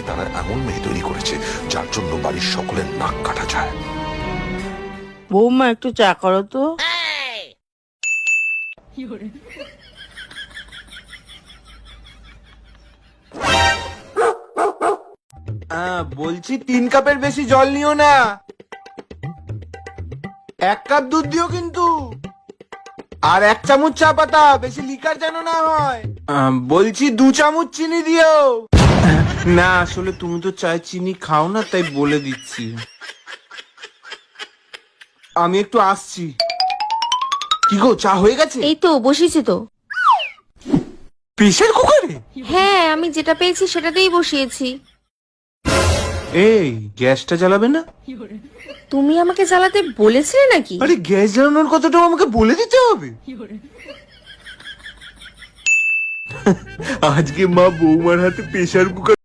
তারা এমন মেয়ে তৈরি করেছে যার জন্য বাড়ির সকলের নাক কাটা যায়। বৌমা একটু চা করো তো। বলছি 3 কাপের বেশি জল নিও না, 1 কাপ দুধ দিও কিন্তু, আর 1 চামচ চা পাতা, বেশি লিকার যেন না হয়। বলছি 2 চামচ চিনি দিও। না আসলে তুমি তো চায় চিনি খাও না, তাই বলে দিচ্ছি। আমি একটু আসছি। কি গো, চা হয়ে গেছে? এই তো বসিয়েছি তো। প্রেসার কুকারে? হ্যাঁ, আমি যেটা পেয়েছি সেটাতেই বসিয়েছি। এই গ্যাসটা জ্বালাবে না? তুমি আমাকে জ্বালাতে বলেছিলে নাকি? আরে গ্যাস জ্বালানোর কথাটাও আমাকে বলে দিতে হবে? আজকে মা বৌমার হাতে প্রেসার কুকার